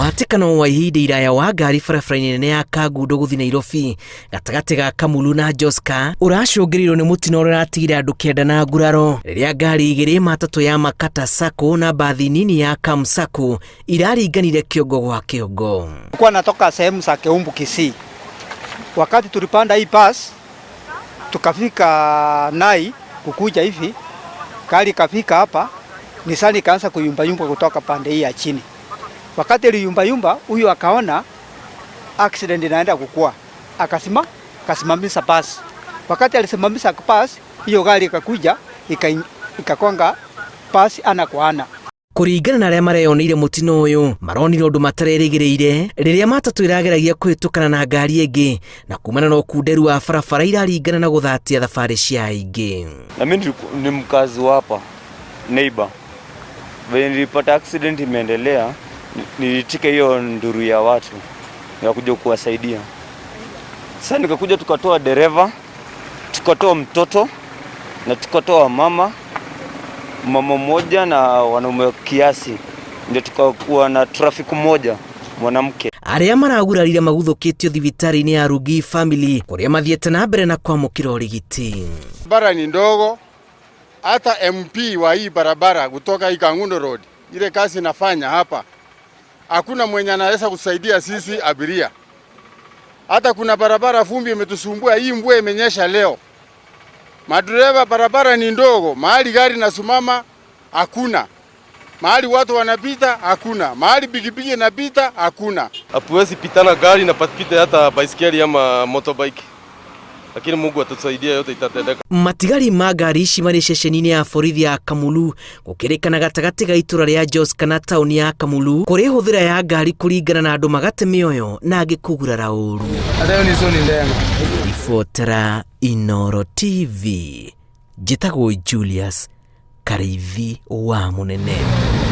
Mũhatĩkano wa ihinda iraya wa ngari barabara-inĩ nene ya Kangundo-Nairobi gatagati ga Kamulu na Joska ũracũngĩrĩirwo nĩ mũtino ũrĩa ũratigire andũ kenda na nguraro rĩrĩa ngari igĩrĩ matatũ ya Makata Sacco na bathi nini ya Kam Sacco iraringanire kiongo gwa kiongo. Kwa natoka sehemu za Keumbu Kisii. Wakati tulipanda hii bus tukafika Nai kukuja hivi, gari kafika hapa, Nisani kaanza kuyumba kutoka pande hii ya chini. Wakati iliyumba huyu akaona accident inaenda kukua, akasimamisha bus. Wakati alisimamisha bus, hiyo gari ikakuja ikakonga bus ana kwa ana. Kũringana na arĩa mareyoneire mũtino ũyũ maronire ũndũ matarerĩgĩrĩire rĩrĩa matatũ irageragia kũhĩtũkana na ngari ĩngĩ na kumana na ũkunderu wa barabara iraringana na gũthatia thabarĩ cia aingĩ. Na mimi ni mkazi wa hapa neighbor. When nilipata accident imeendelea, nilitika hiyo nduru ya watu ya kuja kuwasaidia. Sasa nikakuja tukatoa dereva, tukatoa mtoto na tukatoa mama mmoja na wanaume kiasi, ndio tukakuwa na traffic moja mwanamke. Arĩa maragurarire maguthũkĩtio thibitarĩ-inĩ ya Rugi family kũrĩa mathiĩte na mbere na kwamũkĩra ũrigiti. Barabara ni ndogo, hata MP wa hii barabara kutoka hii Kangundo Road ile kazi nafanya hapa, hakuna mwenye anaweza kusaidia sisi abiria. Hata kuna barabara vumbi imetusumbua, hii mvua imenyesha leo. Madereva, barabara ni ndogo, mahali gari nasimama hakuna, mahali watu wanapita hakuna, mahali pikipiki inapita hakuna. Hatuwezi pitana gari na pita hata baisikeli ama motorbike, lakini Mungu atatusaidia, yote itatendeka. Matigari ma ngari ici marĩ ceceni-inĩ ya borithi ya Kamulu gũkĩrĩkana gatagatĩ ga itũra rĩa Joska na taũni ya Kamulu kũrĩ hũthĩra ya ngari kũringana na andũ magate mĩoyo na angĩ kũgurara ũru. Ribotera Inooro TV, njĩtagwo Julius Karĩithi wa Mũnene.